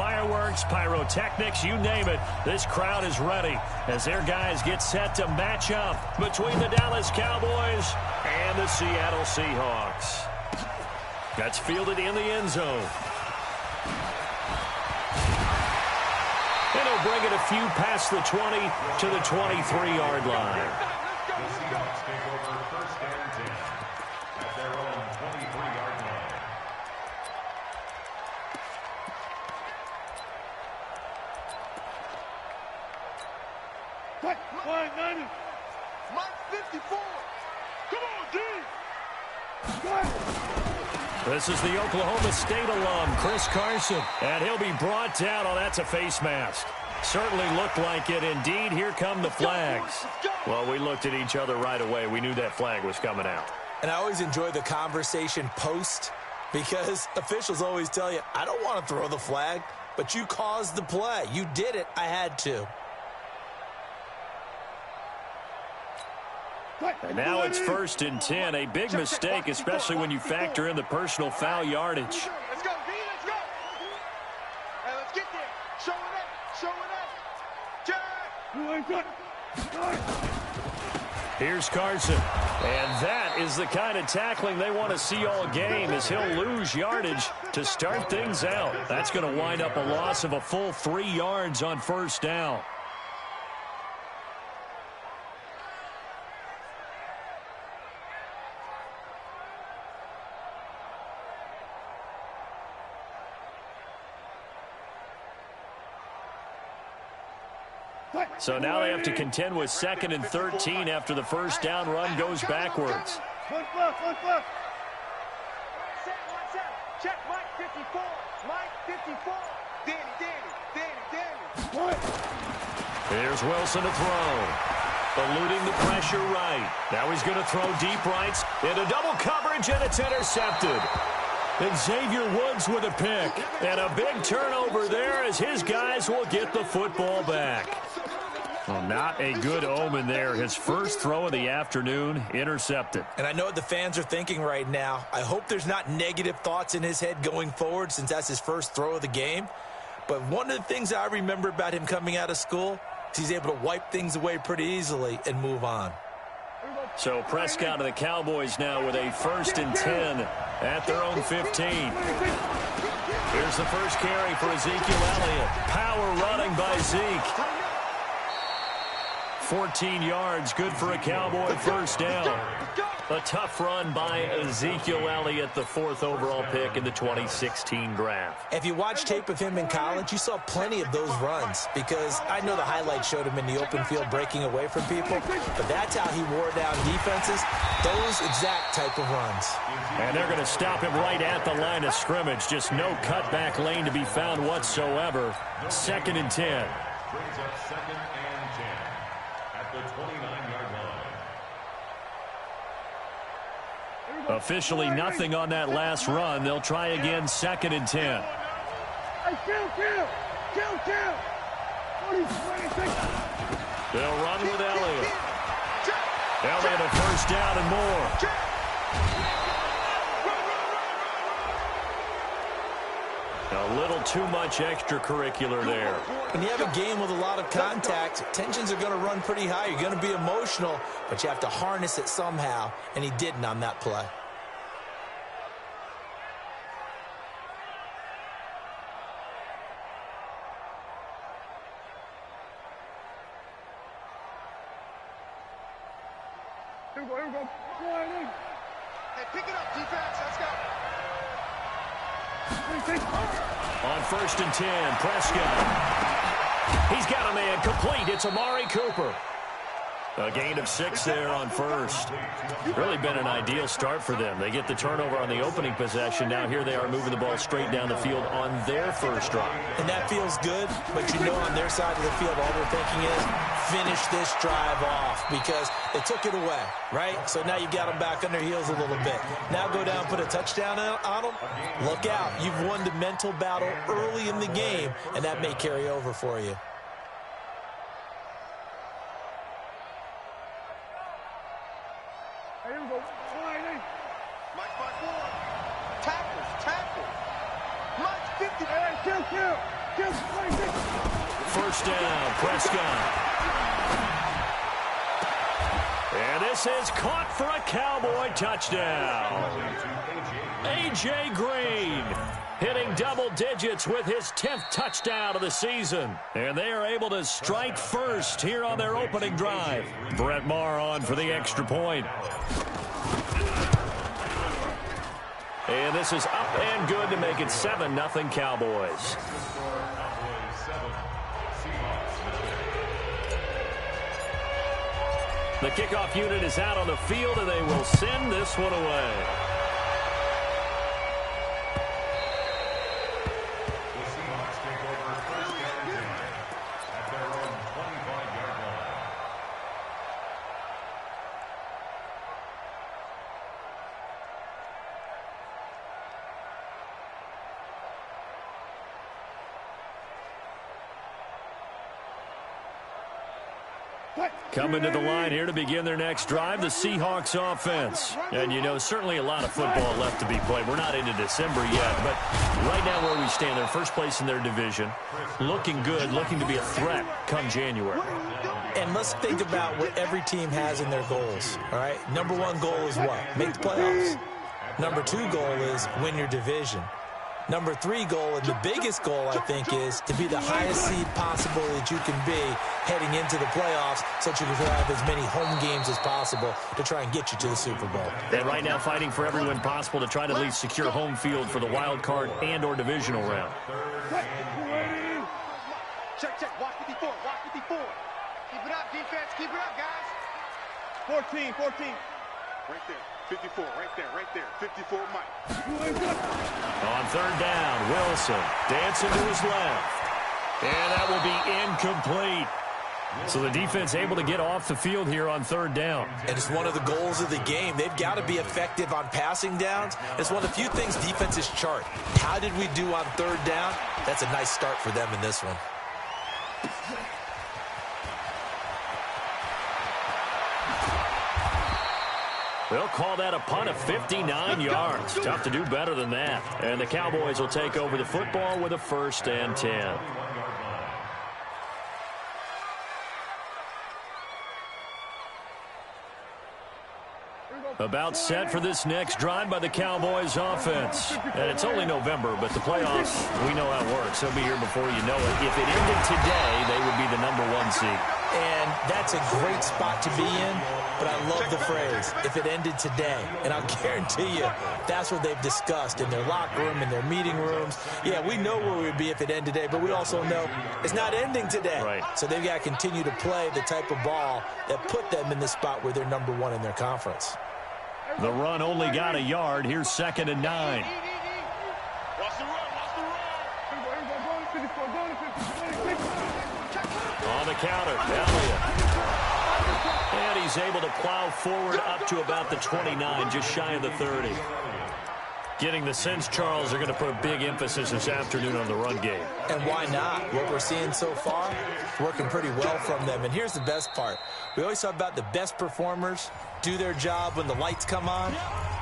fireworks, pyrotechnics, you name it. This crowd is ready as their guys get set to match up between the Dallas Cowboys and the Seattle Seahawks. That's fielded in the end zone. And he'll bring it a few past the 20 to the 23-yard line. The Seahawks take over first and 10 at their own 23-yard line. Mike 54. Come on, D. This is the Oklahoma State alum, Chris Carson. And he'll be brought down. Oh, that's a face mask. Certainly looked like it. Indeed, here come the flags. Well, we looked at each other right away. We knew that flag was coming out. And I always enjoy the conversation post because officials always tell you, I don't want to throw the flag, but you caused the play. You did it. I had to. And now it's 1st and 10. A big mistake, especially when you factor in the personal foul yardage. Let's go, D. Let's go. Hey, let's get there. Show it up. Show it up. Here's Carson. And that is the kind of tackling they want to see all game as he'll lose yardage to start things out. That's going to wind up a loss of a full 3 yards on 1st down. So now they have to contend with 2nd and 13 after the 1st down run goes backwards. Check Mike 54. Mike 54. Danny. Here's Wilson to throw. Eluding the pressure right. Now he's going to throw deep right into double coverage, and it's intercepted. And Xavier Woods with a pick. And a big turnover there as his guys will get the football back. Well, not a good omen there. His first throw of the afternoon intercepted. And I know what the fans are thinking right now. I hope there's not negative thoughts in his head going forward since that's his first throw of the game. But one of the things I remember about him coming out of school is he's able to wipe things away pretty easily and move on. So Prescott of the Cowboys now with a 1st and 10 at their own 15. Here's the first carry for Ezekiel Elliott. Power running by Zeke. 14 yards, good for a Cowboy 1st down. A tough run by Ezekiel Elliott, the 4th overall pick in the 2016 draft. If you watch tape of him in college, you saw plenty of those runs because I know the highlights showed him in the open field breaking away from people, but that's how he wore down defenses, those exact type of runs. And they're going to stop him right at the line of scrimmage. Just no cutback lane to be found whatsoever. 2nd and 10. Brings up 2nd and 10 at the 29-yard line. Officially nothing on that last run. They'll try again, 2nd and 10. They'll run with Elliott. Elliott a 1st down and more. A little too much extracurricular there. When you have a game with a lot of contact, tensions are going to run pretty high. You're going to be emotional, but you have to harness it somehow, and he didn't on that play. Here we go. Hey, pick it up, defense. Let's go. On 1st and 10, Prescott. He's got a man complete. It's Amari Cooper. A gain of 6 there on 1st. Really been an ideal start for them. They get the turnover on the opening possession. Now here they are moving the ball straight down the field on their first drive. And that feels good, but you know on their side of the field all they're thinking is finish this drive off because they took it away, right? So now you've got them back on their heels a little bit. Now go down, put a touchdown on them. Look out. You've won the mental battle early in the game, and that may carry over for you. Here we go. Mike 5-4. Tackles. Mike 50. Hey, kill. First down, Prescott. And this is caught for a Cowboy touchdown. A.J. Green hitting double digits with his 10th touchdown of the season. And they are able to strike first here on their opening drive. Brett Maher on for the extra point. And this is up and good to make it 7-0 Cowboys. The kickoff unit is out on the field, and they will send this one away. The Seahawks take over first and 10 at their own 25-yard line. Coming to the line here to begin their next drive, the Seahawks offense. And, you know, certainly a lot of football left to be played. We're not into December yet, but right now where we stand, they're first place in their division. Looking good, looking to be a threat come January. And let's think about what every team has in their goals, all right? Number one goal is what? Make the playoffs. Number two goal is win your division. Number three goal, and the biggest goal, I think, is to be the highest seed possible that you can be heading into the playoffs so that you can have as many home games as possible to try and get you to the Super Bowl. And right now fighting for every win possible to try to at least secure home field for the wild card and or divisional round. Check, check. Watch 54. Watch 54. Keep it up, defense. Keep it up, guys. 14. Right there. 54. Right there. 54, Mike. On third down, Wilson dancing to his left. And that will be incomplete. So the defense able to get off the field here on third down. And it's one of the goals of the game. They've got to be effective on passing downs. It's one of the few things defenses chart. How did we do on third down? That's a nice start for them in this one. They'll call that a punt of 59 yards. Tough to do better than that. And the Cowboys will take over the football with a 1st and 10. About set for this next drive by the Cowboys offense. And it's only November, but the playoffs, we know how it works. They'll be here before you know it. If it ended today, they would be the #1 seed. And that's a great spot to be in, but I love the phrase, if it ended today. And I'll guarantee you, that's what they've discussed in their locker room, in their meeting rooms. Yeah, we know where we'd be if it ended today, but we also know it's not ending today. Right. So they've got to continue to play the type of ball that put them in the spot where they're #1 in their conference. The run only got a yard. Here's 2nd and 9. Watch the run. On the counter, Elliott. And he's able to plow forward up to about the 29, just shy of the 30. Getting the sense, Charles, they're going to put a big emphasis this afternoon on the run game. And why not? What we're seeing so far, working pretty well from them. And here's the best part. We always talk about the best performers do their job when the lights come on.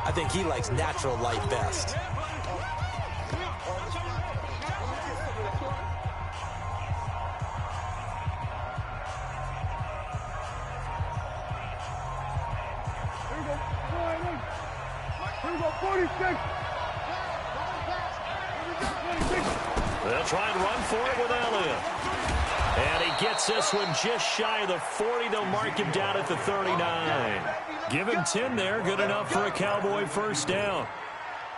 I think he likes natural light best. They'll try and run for it with Elliott. And he gets this one just shy of the 40. They'll mark him down at the 39. Give him 10 there. Good enough for a Cowboy 1st down.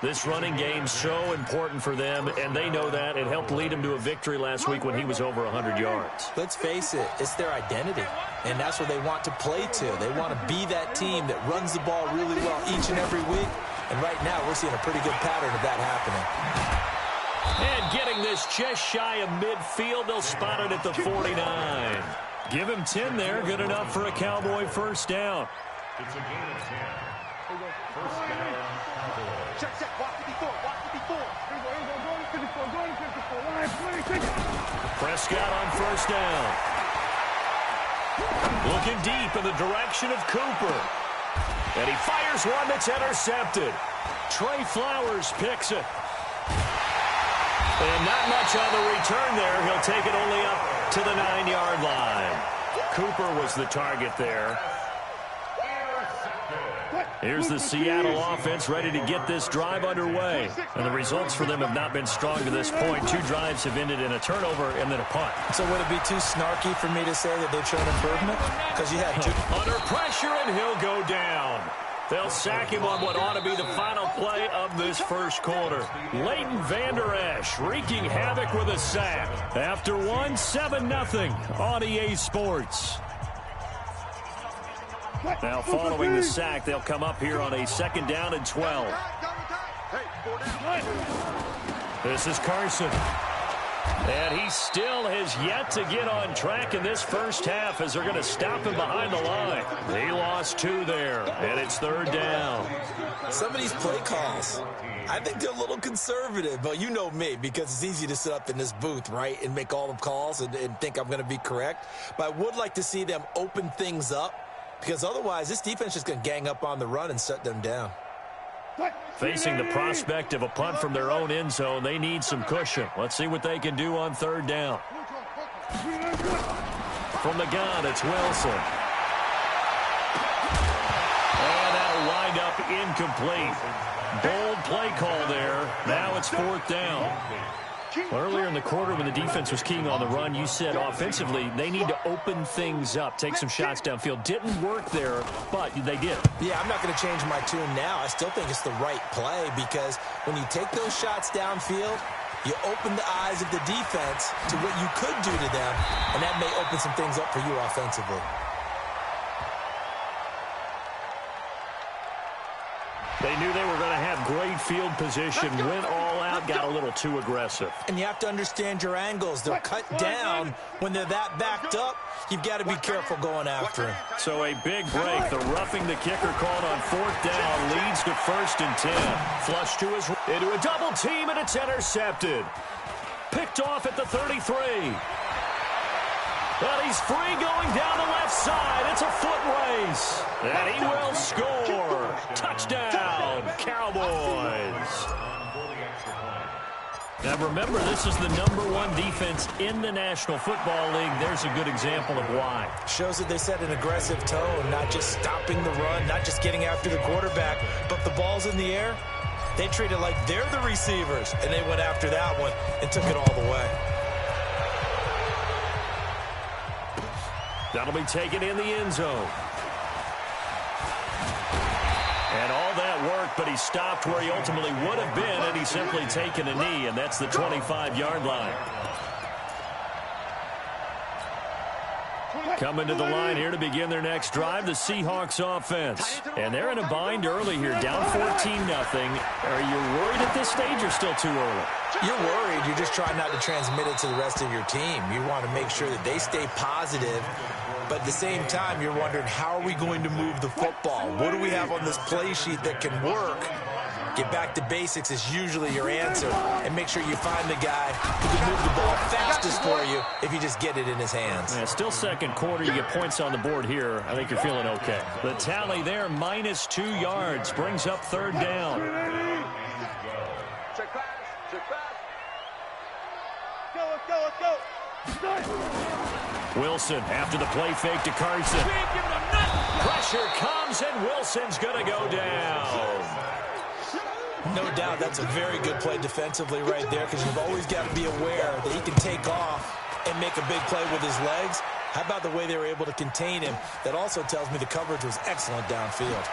This running game so important for them, and they know that. It helped lead him to a victory last week when he was over 100 yards. Let's face it, it's their identity, and that's what they want to play to. They want to be that team that runs the ball really well each and every week, and right now we're seeing a pretty good pattern of that happening. And getting this just shy of midfield, they'll spot it at the 49. Give him 10 there. Good enough for a Cowboy 1st down. It's a gain of 10. First down, Cowboys. Check. Watch 54. Prescott on 1st down. Looking deep in the direction of Cooper. And he fires one that's intercepted. Trey Flowers picks it. And not much on the return there. He'll take it only up to the 9-yard line. Cooper was the target there. Here's the Seattle offense ready to get this drive underway. And the results for them have not been strong to this point. 2 drives have ended in a turnover and then a punt. So would it be too snarky for me to say that they've shown improvement? Because you had 2. Under pressure, and he'll go down. They'll sack him on what ought to be the final play of this first quarter. Leighton Vander Esch wreaking havoc with a sack. After 7-0 on EA Sports. Now following the sack, they'll come up here on a 2nd down and 12. This is Carson. And he still has yet to get on track in this first half as they're going to stop him behind the line. He lost 2 there, and it's 3rd down. Some of these play calls, I think they're a little conservative, but you know me, because it's easy to sit up in this booth, right, and make all the calls and think I'm going to be correct. But I would like to see them open things up, because otherwise this defense is going to gang up on the run and shut them down. Facing the prospect of a punt from their own end zone, they need some cushion. Let's see what they can do on 3rd down. From the gun, it's Wilson. And that'll wind up incomplete. Bold play call there. Now it's 4th down. Earlier in the quarter when the defense was keying on the run, you said offensively they need to open things up, take some shots downfield. Didn't work there, but they did. Yeah, I'm not going to change my tune now. I still think it's the right play because when you take those shots downfield, you open the eyes of the defense to what you could do to them, and that may open some things up for you offensively. They knew they were going to have great field position, went all out, got a little too aggressive. And you have to understand your angles. They'll cut down when they're that backed up. You've got to be careful going after him. So a big break. The roughing the kicker called on 4th down leads to 1st and 10. Flush to his into a double team, and it's intercepted. Picked off at the 33. But he's free going down the left side. It's a foot race. And he will score. Touchdown, Cowboys. Now remember, this is the #1 defense in the National Football League. There's a good example of why. Shows that they set an aggressive tone, not just stopping the run, not just getting after the quarterback, but the ball's in the air. They treat it like they're the receivers, and they went after that one and took it all the way. That'll be taken in the end zone. And all that worked, but he stopped where he ultimately would have been, and he's simply taken a knee, and that's the 25-yard line. Coming to the line here to begin their next drive, the Seahawks offense. And they're in a bind early here, down 14-0. Are you worried at this stage or still too early? You're worried. You're just trying not to transmit it to the rest of your team. You want to make sure that they stay positive. But at the same time, you're wondering, how are we going to move the football? What do we have on this play sheet that can work? Get back to basics is usually your answer. And make sure you find the guy who can move the ball fastest for you if you just get it in his hands. Yeah, still second quarter. You get points on the board here. I think you're feeling okay. The tally there, -2 yards, brings up 3rd down. Check pass. Check pass. Let's go. Wilson after the play fake to Carson. Pressure comes, and Wilson's going to go down. No doubt that's a very good play defensively right there, because you've always got to be aware that he can take off and make a big play with his legs. How about the way they were able to contain him? That also tells me the coverage was excellent downfield.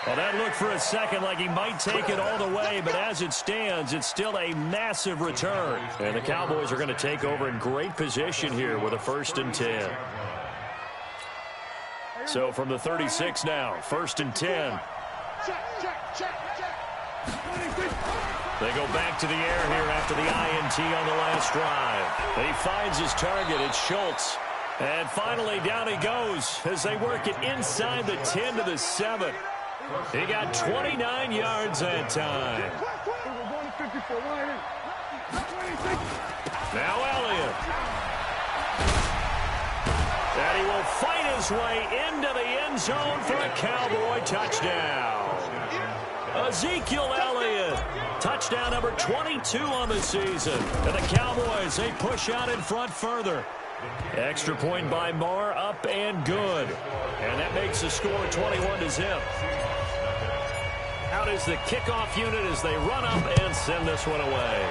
Well, that looked for a second like he might take it all the way, but as it stands, it's still a massive return. And the Cowboys are going to take over in great position here with a 1st and 10. So from the 36 now, 1st and 10. They go back to the air here after the INT on the last drive. He finds his target. It's Schultz. And finally, down he goes as they work it inside the 10 to the 7. He got 29 yards that time. Now Elliott. And he will fight his way into the end zone for a Cowboy touchdown. Ezekiel Elliott, touchdown number 22 on the season. And the Cowboys, they push out in front further. Extra point by Marr, up and good. And that makes the score 21-0. Out is the kickoff unit as they run up and send this one away.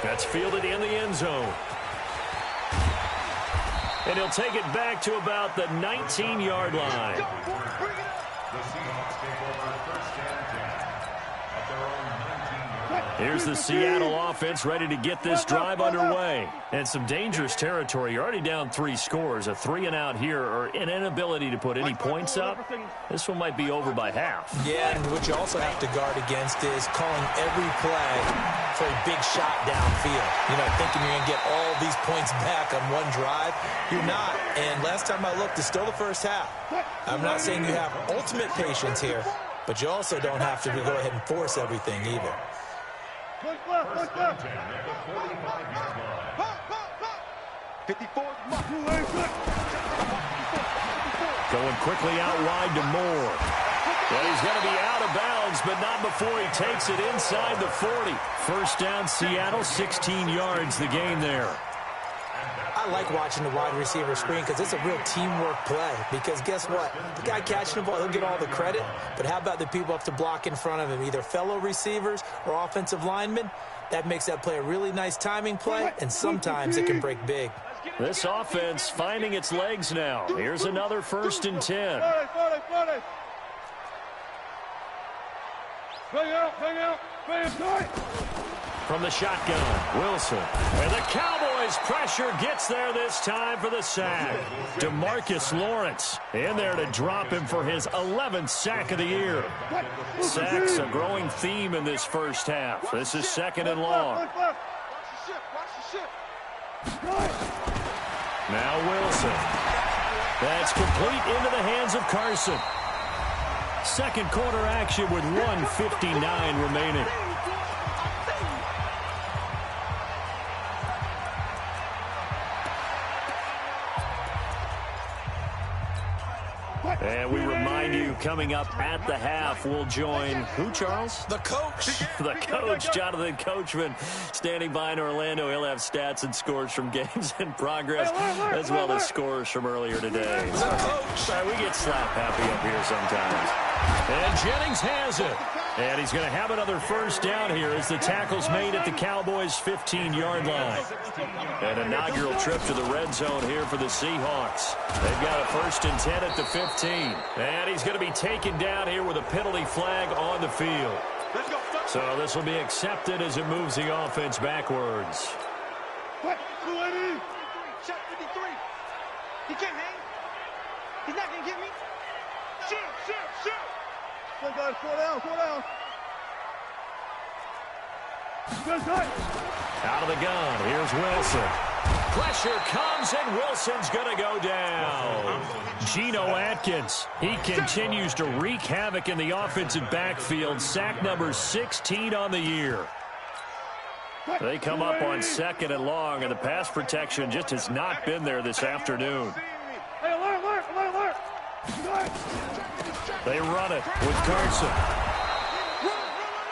That's fielded in the end zone. And he'll take it back to about the 19-yard line. The Seahawks take over first and 10 at their own 19-yard line. Here's the Seattle offense ready to get this drive underway. And some dangerous territory. You're already down 3 scores. A 3-and-out here or an inability to put any points up. This one might be over by half. Yeah, and what you also have to guard against is calling every play for a big shot downfield. You know, thinking you're going to get all these points back on one drive. You're not. And last time I looked, it's still the first half. I'm not saying you have ultimate patience here, but you also don't have to go ahead and force everything either. First and 10 at the 45-yard line. 54. Going quickly out wide to Moore. Well, he's going to be out of bounds, but not before he takes it inside the 40. First down, Seattle, 16 yards the gain there. I like watching the wide receiver screen because it's a real teamwork play. Because guess what? The guy catching the ball, he'll get all the credit. But how about the people up to block in front of him, either fellow receivers or offensive linemen? That makes that play a really nice timing play, and sometimes it can break big. This offense finding its legs now. Here's another first and 10. From the shotgun, Wilson. And the Cowboys' pressure gets there this time for the sack. DeMarcus Lawrence in there to drop him for his 11th sack of the year. Sacks a growing theme in this first half. This is second and long. Now Wilson. That's complete into the hands of Carson. Second quarter action with 1:59 remaining. And we remind you, coming up at the half, we'll join who, Charles? The coach. The coach, Jonathan Coachman, standing by in Orlando. He'll have stats and scores from games in progress, as well as scores from earlier today. So, we get slap happy up here sometimes. And Jennings has it. And he's going to have another first down here as the tackle's made at the Cowboys' 15-yard line. An inaugural trip to the red zone here for the Seahawks. They've got a first and 10 at the 15. And he's going to be taken down here with a penalty flag on the field. So this will be accepted as it moves the offense backwards. Shot 53. He can't hang. He's not going to get me. Shoot. Slow down. Out of the gun, here's Wilson. Pressure comes, and Wilson's going to go down. Geno Atkins, he continues to wreak havoc in the offensive backfield. Sack number 16 on the year. They come up on second and long, and the pass protection just has not been there this afternoon. Hey, alert. They run it with Carson.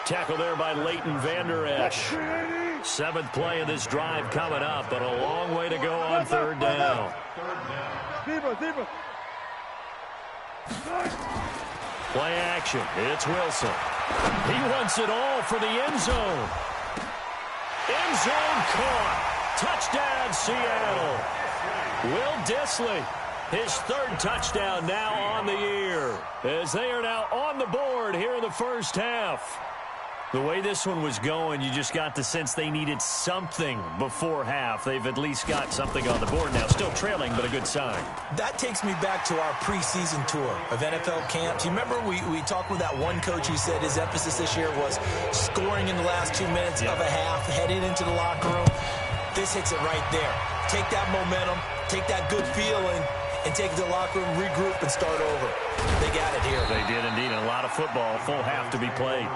Tackle there by Leighton Vander Esch. 7th play of this drive coming up, but a long way to go on third down. Zebra. Play action. It's Wilson. He wants it all for the end zone. End zone caught. Touchdown, Seattle. Will Dissly, his 3rd touchdown now on the year, as they are now on the board here in the first half. The way this one was going, you just got the sense they needed something before half. They've at least got something on the board now. Still trailing, but a good sign. That takes me back to our preseason tour of NFL camps. You remember we talked with that one coach who said his emphasis this year was scoring in the last 2 minutes of a half, heading into the locker room. This hits it right there. Take that momentum, take that good feeling, and take it to the locker room, regroup, and start over. They got it here. They did indeed. A lot of football, full half to be played.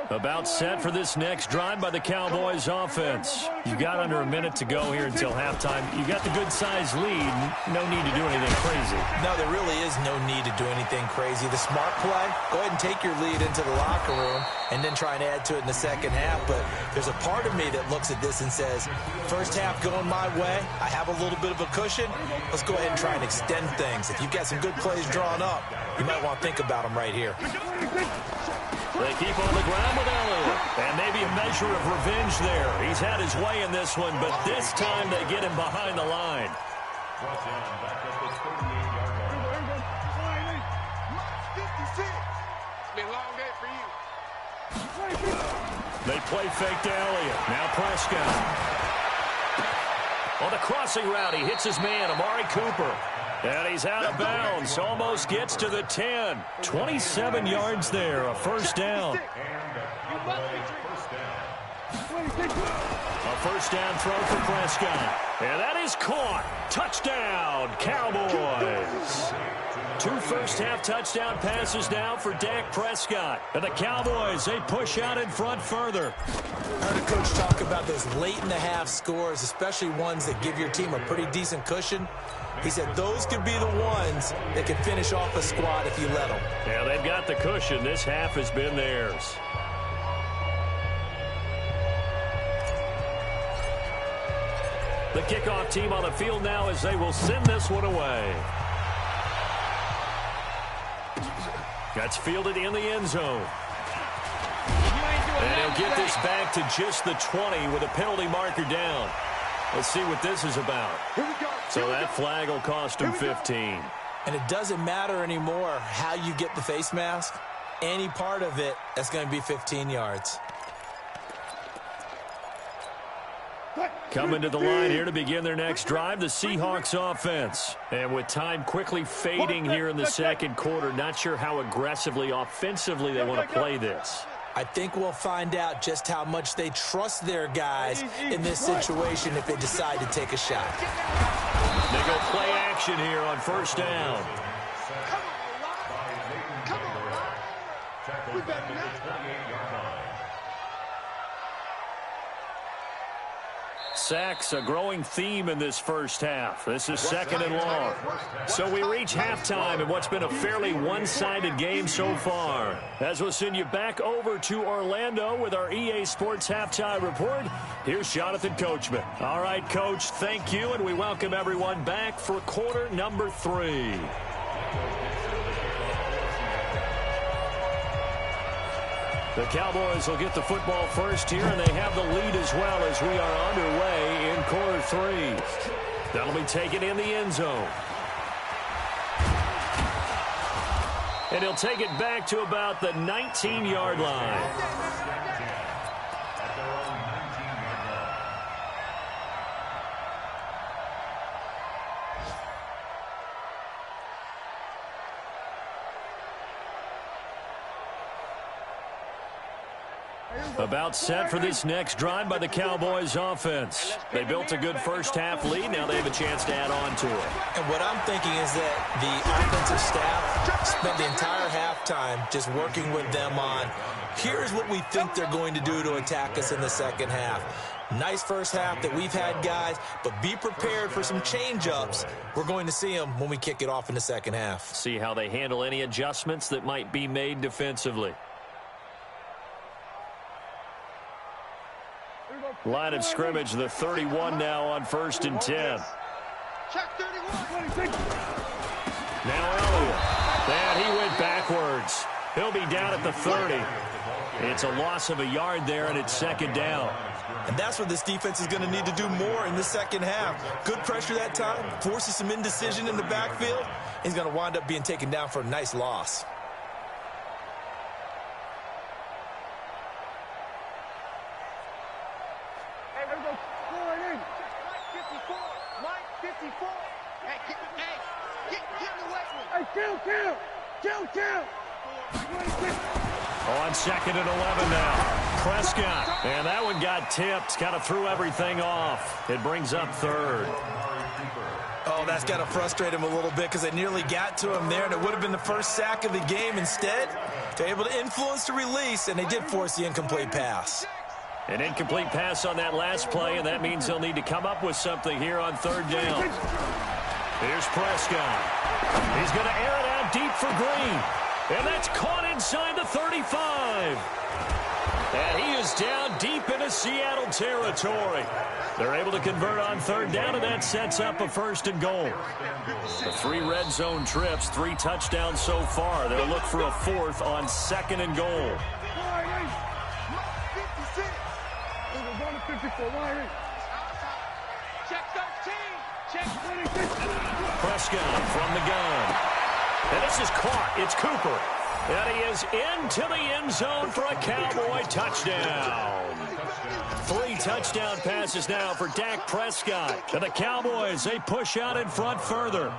About set for this next drive by the Cowboys offense. You've got under a minute to go here until halftime. You've got the good-sized lead. No need to do anything crazy. No, there really is no need to do anything crazy. The smart play, go ahead and take your lead into the locker room and then try and add to it in the second half. But there's a part of me that looks at this and says, first half going my way, I have a little bit of a cushion. Let's go ahead and try and extend things. If you've got some good plays drawn up, you might want to think about them right here. They keep on the ground with Elliott. And maybe a measure of revenge there. He's had his way in this one, but this time they get him behind the line. Brought down back at the 38-yard line. 56. It's been a long day for you. They play fake to Elliott. Now Prescott. On the crossing route, he hits his man, Amari Cooper. And he's out of bounds. Almost gets to the 10. 27 yards there, a first down. A first down throw for Prescott. And that is caught. Touchdown, Cowboys. 2 first-half touchdown passes now for Dak Prescott. And the Cowboys, they push out in front further. I heard a coach talk about those late-in-the-half scores, especially ones that give your team a pretty decent cushion. He said those could be the ones that can finish off a squad if you let them. Yeah, they've got the cushion. This half has been theirs. The kickoff team on the field now as they will send this one away. That's fielded in the end zone. And he'll get this back to just the 20 with a penalty marker down. Let's see what this is about. So that flag will cost him 15. And it doesn't matter anymore how you get the face mask. Any part of it, that's going to be 15 yards. Coming to the line here to begin their next drive, the Seahawks offense. And with time quickly fading here in the second quarter, not sure how aggressively, offensively they want to play this. I think we'll find out just how much they trust their guys in this situation if they decide to take a shot. They go play action here on first down. Come on, we better not. Sacks, a growing theme in this first half. This is second and long. So we reach halftime in what's been a fairly one-sided game so far. As we'll send you back over to Orlando with our EA Sports Halftime Report, here's Jonathan Coachman. All right, Coach, thank you, and we welcome everyone back for quarter number 3. The Cowboys will get the football first here, and they have the lead as well as we are underway in quarter 3. That'll be taken in the end zone. And he'll take it back to about the 19-yard line. About set for this next drive by the Cowboys offense. They built a good first-half lead. Now they have a chance to add on to it. And what I'm thinking is that the offensive staff spent the entire halftime just working with them on, here's what we think they're going to do to attack us in the second half. Nice first half that we've had, guys, but be prepared for some change-ups. We're going to see them when we kick it off in the second half. See how they handle any adjustments that might be made defensively. Line of scrimmage, the 31 now on 1st and 10. Check 31. Now Elliott. And he went backwards. He'll be down at the 30. It's a loss of a yard there, and it's second down. And that's what this defense is going to need to do more in the second half. Good pressure that time, forces some indecision in the backfield. He's going to wind up being taken down for a nice loss. On 2nd and 11 now. Prescott. And that one got tipped. Kind of threw everything off. It brings up 3rd. Oh, that's got to frustrate him a little bit because they nearly got to him there, and it would have been the first sack of the game. Instead, they're able to influence the release, and they did force the incomplete pass. An incomplete pass on that last play, and that means they'll need to come up with something here on third down. Here's Prescott. He's going to air it out deep for Green. And that's caught inside the 35. And he is down deep into Seattle territory. They're able to convert on third down, and that sets up a first and goal. The 3 red zone trips, 3 touchdowns so far. They'll look for a 4th on second and goal. Prescott from the gun. And this is caught. It's Cooper. And he is into the end zone for a Cowboy touchdown. 3 touchdown passes now for Dak Prescott. And the Cowboys, they push out in front further.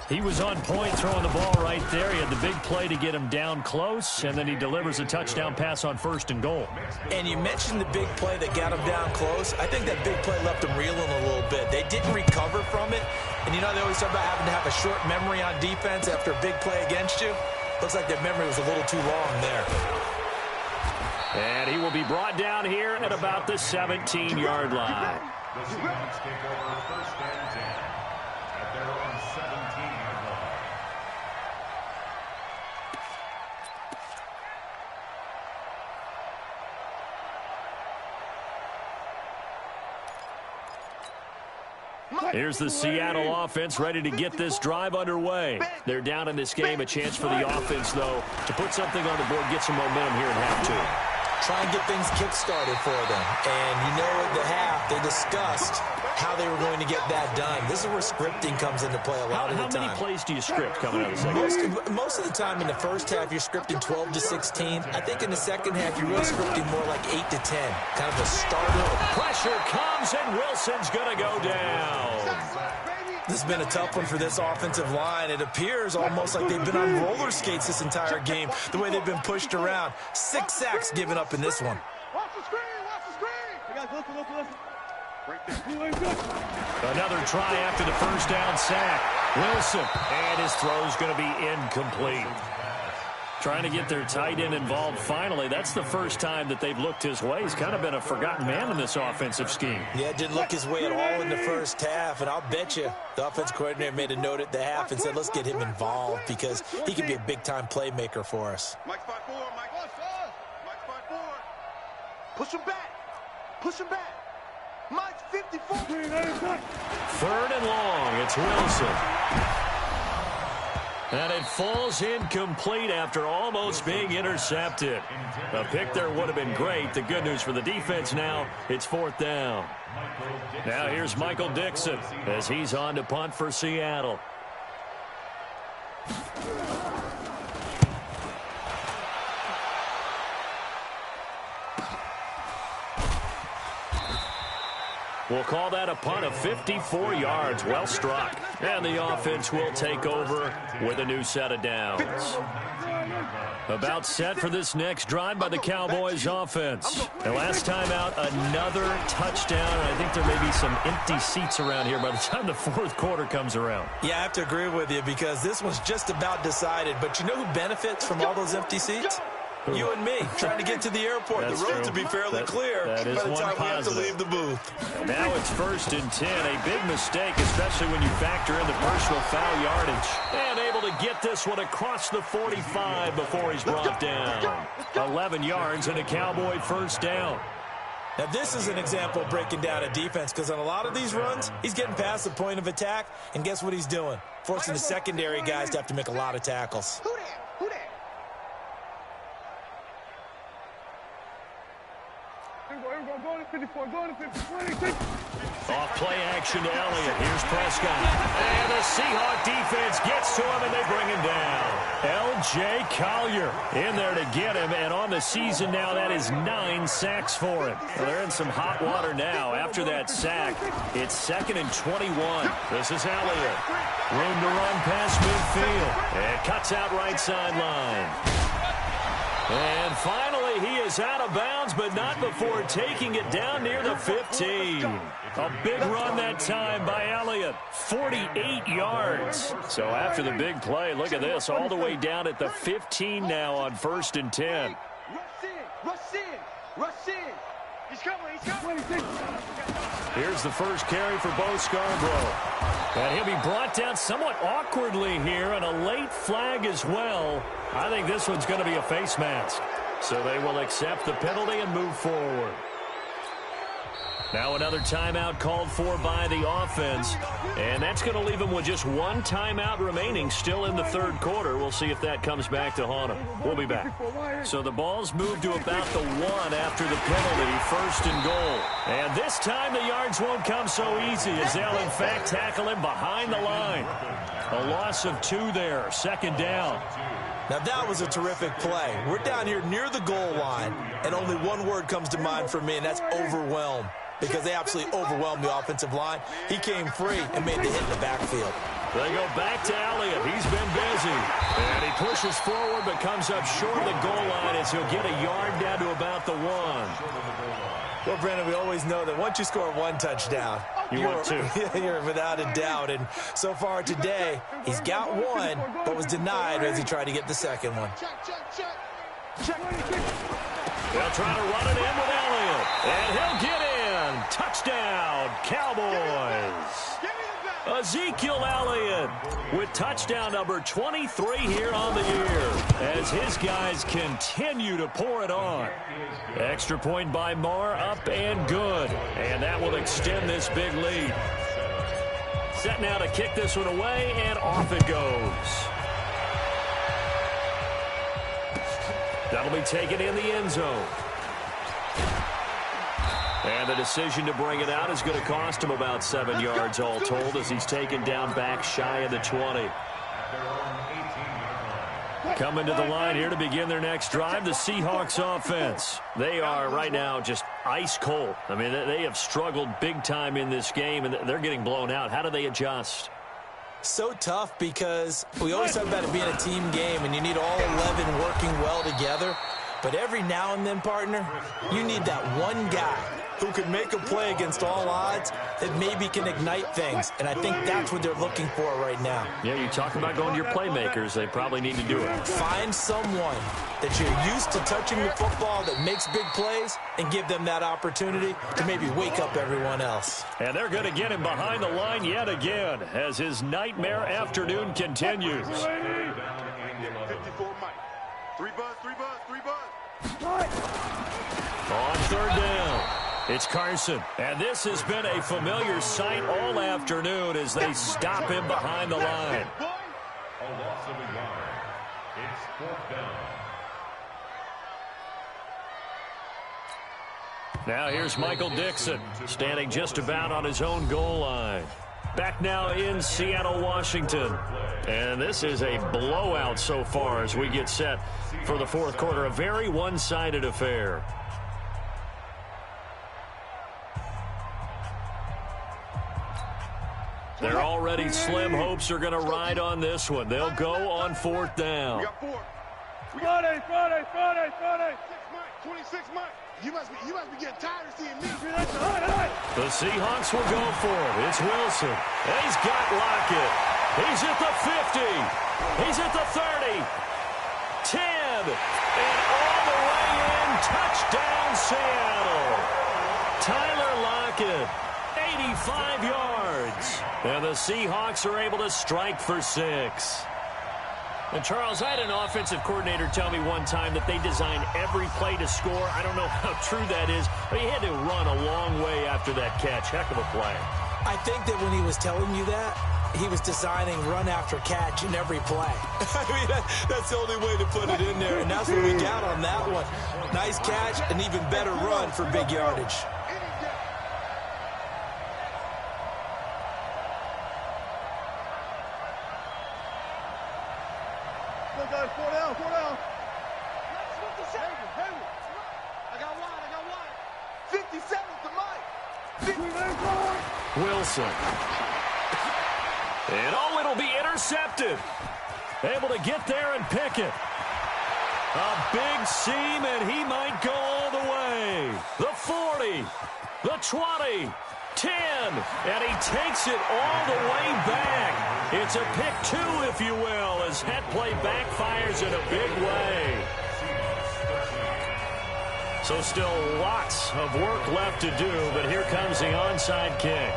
He was on point throwing the ball right there. He had the big play to get him down close, and then he delivers a touchdown pass on first and goal. And you mentioned the big play that got him down close. I think that big play left him reeling a little bit. They didn't recover from it. And you know they always talk about having to have a short memory on defense after a big play against you. Looks like their memory was a little too long there. And he will be brought down here at about the 17-yard line. The Seahawks take over first and 10 at their own 17-yard line. Here's the Seattle offense ready to get this drive underway. They're down in this game. A chance for the offense, though, to put something on the board, get some momentum here in half 2. Try and get things kick-started for them. And you know at the half, they discussed how they were going to get that done. This is where scripting comes into play a lot of the time. How many plays do you script coming out of the second? Most of the time in the first half, you're scripting 12 to 16. I think in the second half, you're really scripting more like 8 to 10. Kind of a starter. Pressure comes, and Wilson's going to go down. This has been a tough one for this offensive line. It appears almost like they've been on roller skates this entire game, the way they've been pushed around. 6 sacks given up in this one. Watch the screen, watch the screen. You guys, listen. Right there. Another try after the first down sack. Wilson, and his throw's going to be incomplete. Trying to get their tight end involved finally. That's the first time that they've looked his way. He's kind of been a forgotten man in this offensive scheme. Yeah, didn't look his way at all in the first half, and I'll bet you the offense coordinator made a note at the half and said, let's get him involved because he can be a big-time playmaker for us. Mike spot 4, Mike. Mike spot 4. Push him back. Push him back. Mike's 54. 3rd and long. It's Wilson. And it falls incomplete after almost being intercepted. A pick there would have been great. The good news for the defense now, it's 4th down. Now here's Michael Dixon as he's on to punt for Seattle. We'll call that a punt of 54 yards. Well struck. And the offense will take over with a new set of downs. About set for this next drive by the Cowboys offense. The last time out, another touchdown. And I think there may be some empty seats around here by the time the 4th quarter comes around. Yeah, I have to agree with you because this one's just about decided. But you know who benefits from all those empty seats? You and me, trying to get to the airport. That's the road true. to be fairly clear that is by the one time we have to positive. leave the booth. Now it's 1st and 10. A big mistake, especially when you factor in the personal foul yardage. And able to get this one across the 45 before he's brought down. 11 yards and a Cowboy first down. Now, this is an example of breaking down a defense because on a lot of these runs, he's getting past the point of attack, and guess what he's doing? Forcing the secondary guys to have to make a lot of tackles. Who that? Who that? Go to 54, go to 54. Off play action to Elliott. Here's Prescott. And the Seahawk defense gets to him, and they bring him down. L.J. Collier in there to get him, and on the season now, that is 9 sacks for him. Well, they're in some hot water now. After that sack, it's 2nd and 21. This is Elliott. Room to run past midfield. And cuts out right sideline. And finally, he is out of bounds, but not before taking it down near the 15. A big run that time by Elliott, 48 yards. So after the big play, look at this, all the way down at the 15 now on 1st and 10. Rush in. He's coming. Here's the first carry for Bo Scarborough. And he'll be brought down somewhat awkwardly here, and a late flag as well. I think this one's going to be a face mask. So they will accept the penalty and move forward. Now another timeout called for by the offense. And that's going to leave them with just one timeout remaining still in the third quarter. We'll see if that comes back to haunt them. We'll be back. So the ball's moved to about the 1 after the penalty, 1st and goal. And this time the yards won't come so easy as they'll in fact tackle him behind the line. A loss of 2 there, 2nd down. Now that was a terrific play. We're down here near the goal line, and only one word comes to mind for me, and that's overwhelmed. Because they absolutely overwhelmed the offensive line. He came free and made the hit in the backfield. They go back to Elliott. He's been busy. And he pushes forward but comes up short of the goal line as he'll get a yard down to about the 1. Well, Brandon, we always know that once you score 1 touchdown, you're without a doubt. And so far today, he's got 1, but was denied as he tried to get the second one. They'll try to run it in with Elliott. And he'll get in. Touchdown, Cowboys. Ezekiel Elliott with touchdown number 23 here on the year as his guys continue to pour it on. Extra point by Marr, up and good. And that will extend this big lead. Set now to kick this one away, and off it goes. That'll be taken in the end zone. And the decision to bring it out is going to cost him about 7 yards all told as he's taken down back shy of the 20. Coming to the line here to begin their next drive, the Seahawks offense. They are right now just ice cold. I mean, they have struggled big time in this game, and they're getting blown out. How do they adjust? So tough because we always talk about it being a team game, and you need all 11 working well together. But every now and then, partner, you need that one guy who can make a play against all odds that maybe can ignite things. And I think that's what they're looking for right now. Yeah, you talk about going to your playmakers. They probably need to do it. Find someone that you're used to touching the football that makes big plays and give them that opportunity to maybe wake up everyone else. And they're going to get him behind the line yet again as his nightmare afternoon continues. 54 Mike. 3 buzz. On 3rd down, it's Carson. And this has been a familiar sight all afternoon as they stop him behind the line. A loss of a yard. It's 4th down. Now here's Michael Dixon, standing just about on his own goal line. Back now in Seattle, Washington. And this is a blowout so far as we get set for the 4th quarter. A very one-sided affair. They're already slim hopes are going to ride on this one. They'll go on 4th down. We got 4. Friday. 26 Mike. You must be getting tired of seeing me. The Seahawks will go for it. It's Wilson. And he's got Lockett. He's at the 50. He's at the 30. 10. And all the way in. Touchdown, Seattle. Tyler Lockett. 85 yards. And the Seahawks are able to strike for 6. And, Charles, I had an offensive coordinator tell me one time that they design every play to score. I don't know how true that is, but he had to run a long way after that catch. Heck of a play. I think that when he was telling you that, he was designing run after catch in every play. I mean, that's the only way to put it in there, and that's what we got on that one. Nice catch, an even better run for big yardage. Wilson. And it'll be intercepted. Able to get there and pick it. A big seam, and he might go all the way. The 40, the 20, 10, and he takes it all the way back. It's a pick two, if you will, as that play backfires in a big way. So still lots of work left to do, but here comes the onside kick.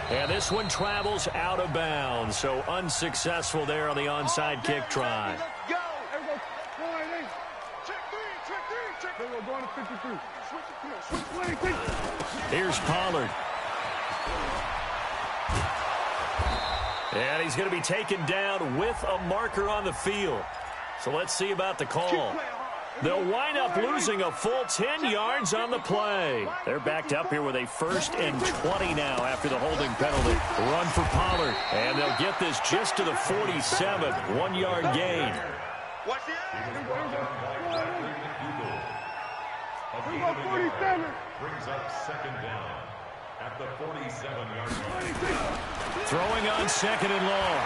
And this one travels out of bounds, so unsuccessful there on the onside kick try. Here's Pollard. And he's going to be taken down with a marker on the field. So let's see about the call. They'll wind up losing a full 10 yards on the play. They're backed up here with a 1st and 20 now after the holding penalty. Run for Pollard, and they'll get this just to the 47, 1-yard gain. Watch it. Brings up 2nd down at the 47-yard line. Throwing on 2nd and long.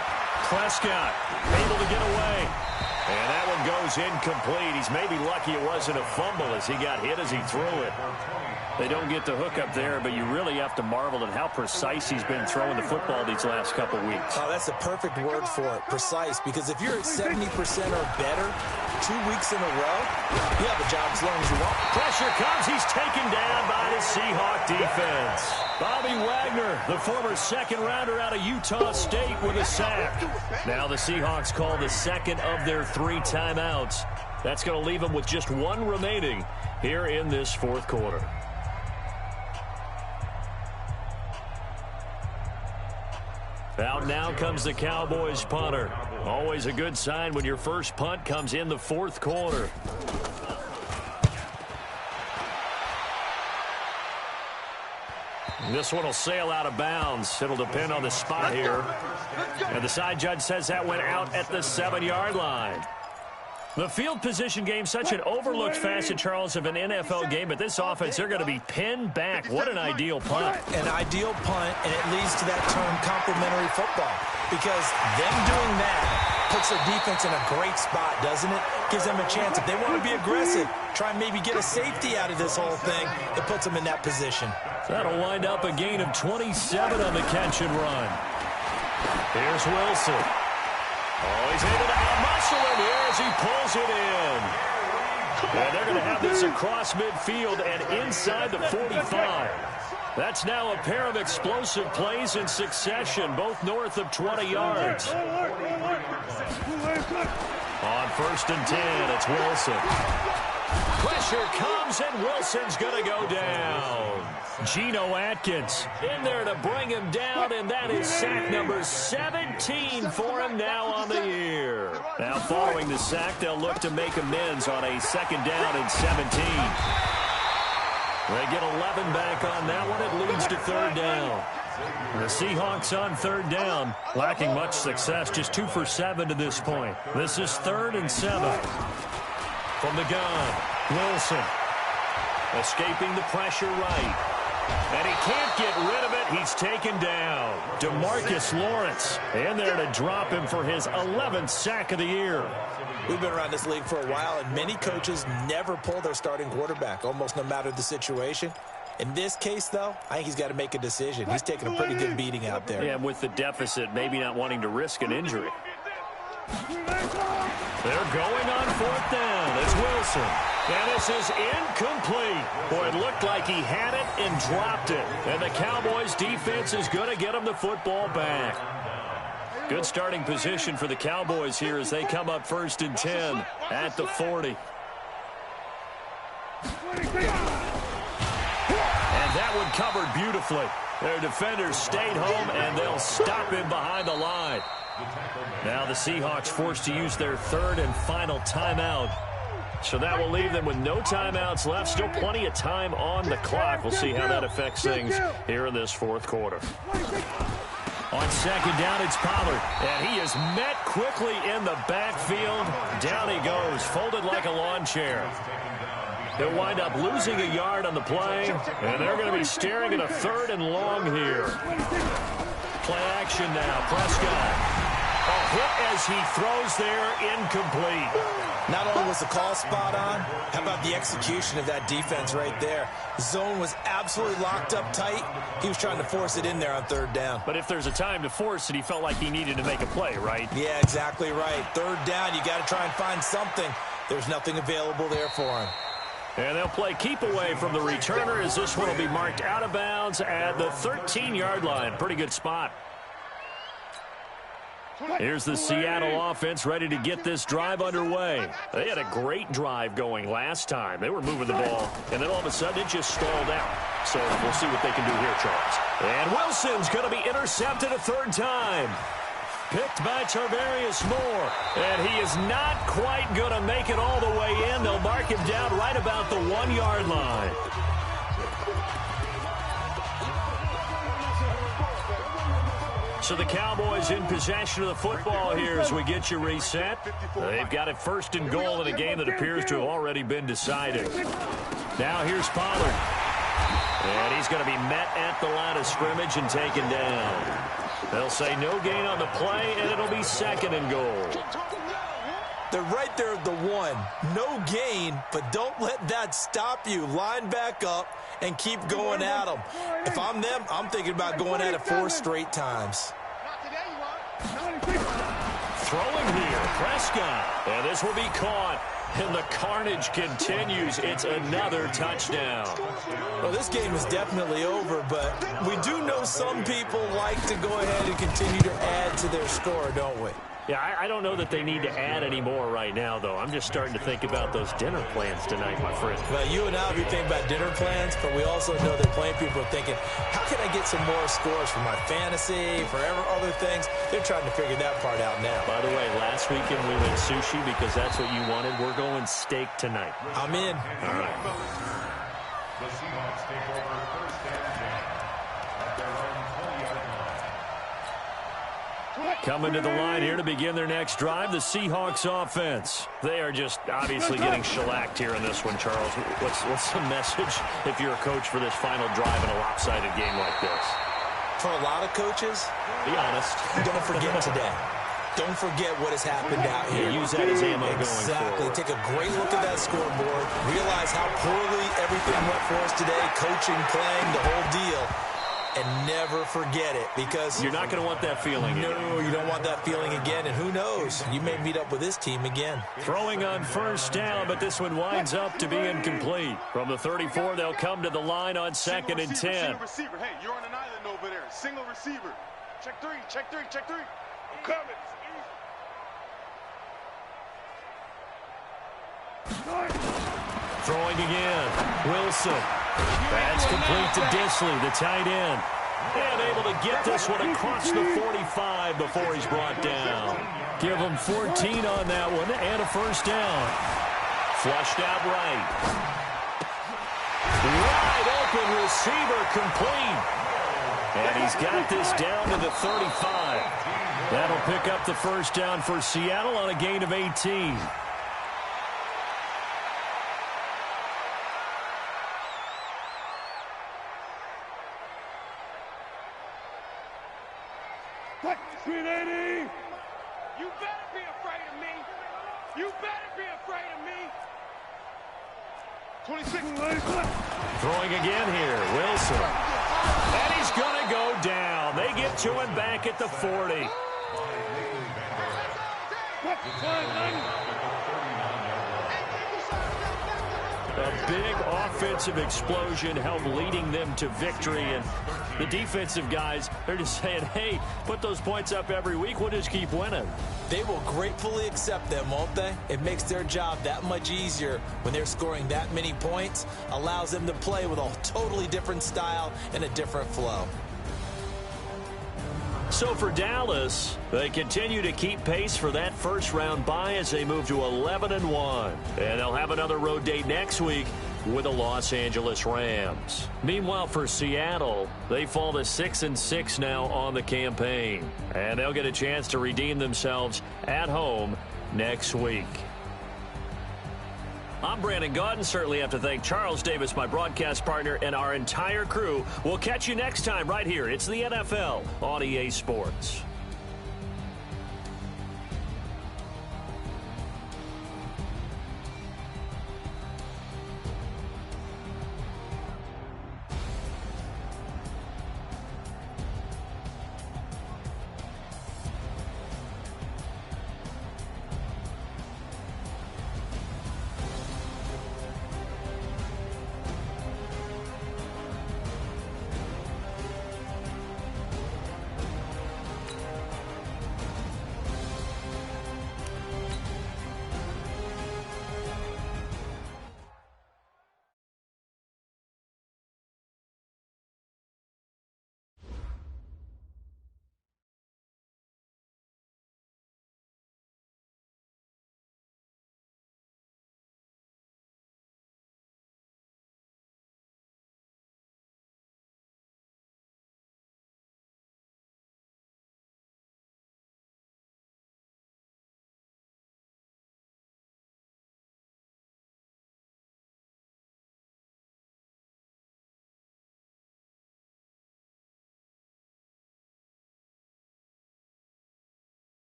Prescott able to get away. And that one goes incomplete. He's maybe lucky it wasn't a fumble as he got hit as he threw it. They don't get the hook up there, but you really have to marvel at how precise he's been throwing the football these last couple weeks. Oh, that's a perfect word for it, precise, because if you're at 70% or better 2 weeks in a row, you have a job as long as you want. Pressure comes. He's taken down by the Seahawk defense. Bobby Wagner, the former 2nd-rounder out of Utah State, with a sack. Now the Seahawks call the 2nd of their 3 timeouts. That's going to leave them with just 1 remaining here in this 4th quarter. Out now comes the Cowboys punter. Always a good sign when your first punt comes in the 4th quarter. This one will sail out of bounds. It'll depend on the spot here. And the side judge says that went out at the 7-yard line. The field position game, such an overlooked facet, Charles, of an NFL game, but this offense, they're going to be pinned back. What an ideal punt. An ideal punt, and it leads to that term complementary football, because them doing that puts their defense in a great spot, doesn't it? Gives them a chance. If they want to be aggressive, try and maybe get a safety out of this whole thing, it puts them in that position. That'll wind up a gain of 27 on the catch and run. Here's Wilson. Oh, he's able to out-muscle him here as he pulls it in. And they're going to have this across midfield and inside the 45. That's now a pair of explosive plays in succession, both north of 20 yards. On 1st and 10, it's Wilson. Pressure comes, and Wilson's going to go down. Geno Atkins in there to bring him down, and that is sack number 17 for him now on the year. Now following the sack, they'll look to make amends on a 2nd down and 17. They get 11 back on that one. It leads to 3rd down. The Seahawks on 3rd down, lacking much success, just 2 for 7 to this point. This is 3rd and 7. From the gun, Wilson escaping the pressure right. And he can't get rid of it. He's taken down. DeMarcus Lawrence in there to drop him for his 11th sack of the year. We've been around this league for a while, and many coaches never pull their starting quarterback, almost no matter the situation. In this case, though, I think he's got to make a decision. He's taking a pretty good beating out there. Yeah, with the deficit, maybe not wanting to risk an injury. They're going on 4th down. It's Wilson. And this is incomplete. Boy, it looked like he had it and dropped it. And the Cowboys defense is going to get him the football back. Good starting position for the Cowboys here as they come up 1st and 10 at the 40. And that one covered beautifully. Their defenders stayed home, and they'll stop him behind the line. Now the Seahawks forced to use their 3rd and final timeout. So that will leave them with no timeouts left. Still plenty of time on the clock. We'll see how that affects things here in this 4th quarter. On 2nd down, it's Pollard. And he is met quickly in the backfield. Down he goes, folded like a lawn chair. They'll wind up losing a yard on the play. And they're going to be staring at a 3rd and long here. Play action now. Prescott. A hit as he throws there, incomplete. Not only was the call spot on, how about the execution of that defense right there? Zone was absolutely locked up tight. He was trying to force it in there on third down. But if there's a time to force it, he felt like he needed to make a play, right? Yeah, exactly right. Third down, you got to try and find something. There's nothing available there for him. And they'll play keep away from the returner as this one will be marked out of bounds at the 13-yard line. Pretty good spot. Here's the Seattle offense ready to get this drive underway. They had a great drive going last time. They were moving the ball, and then all of a sudden it just stalled out. So we'll see what they can do here, Charles. And Wilson's going to be intercepted a third time. Picked by Tarvarius Moore. And he is not quite going to make it all the way in. They'll mark him down right about the 1-yard line. So the Cowboys in possession of the football here as we get you reset. They've got it first and goal in a game that appears to have already been decided. Now here's Pollard. And he's going to be met at the line of scrimmage and taken down. They'll say no gain on the play, and it'll be second and goal. They're right there at the 1. No gain, but don't let that stop you. Line back up and keep going at them. If I'm them, I'm thinking about going at it 4 straight times. Throwing here, Prescott. And this will be caught. And the carnage continues. It's another touchdown. Well, this game is definitely over, but we do know some people like to go ahead and continue to add to their score, don't we? Yeah, I don't know that they need to add any more right now, though. I'm just starting to think about those dinner plans tonight, my friend. Well, you and I will be thinking about dinner plans, but we also know that plenty of people are thinking, how can I get some more scores for my fantasy, for other things? They're trying to figure that part out now. By the way, last weekend we went sushi because that's what you wanted. We're going steak tonight. I'm in. All right. The Seahawks take over first and 10 at their own 20-yard line. Coming to the line here to begin their next drive, the Seahawks offense. They are just obviously getting shellacked here in this one, Charles. What's the message if you're a coach for this final drive in a lopsided game like this? For a lot of coaches, be honest. Don't forget today. Don't forget what has happened out here. Yeah, use that as ammo going forward. Exactly. Take a great look at that scoreboard. Realize how poorly everything went for us today. Coaching, playing, the whole deal. And never forget it, because you're not going to want that feeling again. No, you don't want that feeling again, and who knows? You may meet up with this team again. Throwing on first down, but this one winds up to be incomplete. From the 34, they'll come to the line on second and 10. Single receiver. Hey, you're on an island over there. Single receiver. Check three, check three, check three. I'm coming. Throwing again. Wilson. That's complete to Disley, the tight end. And able to get this one across the 45 before he's brought down. Give him 14 on that one and a first down. Flushed out right. Wide open receiver complete. And he's got this down to the 35. That'll pick up the first down for Seattle on a gain of 18. You better be afraid of me. You better be afraid of me. 26. Throwing again here, Wilson. And he's going to go down. They get to him back at the 40. A big offensive explosion helped leading them to victory. And the defensive guys, they're just saying, hey, put those points up every week. We'll just keep winning. They will gratefully accept them, won't they? It makes their job that much easier when they're scoring that many points. Allows them to play with a totally different style and a different flow. So for Dallas, they continue to keep pace for that first-round bye as they move to 11-1. And they'll have another road date next week with the Los Angeles Rams. Meanwhile, for Seattle, they fall to 6-6 now on the campaign. And they'll get a chance to redeem themselves at home next week. I'm Brandon Gaudin. Certainly have to thank Charles Davis, my broadcast partner, and our entire crew. We'll catch you next time right here. It's the NFL on EA Sports.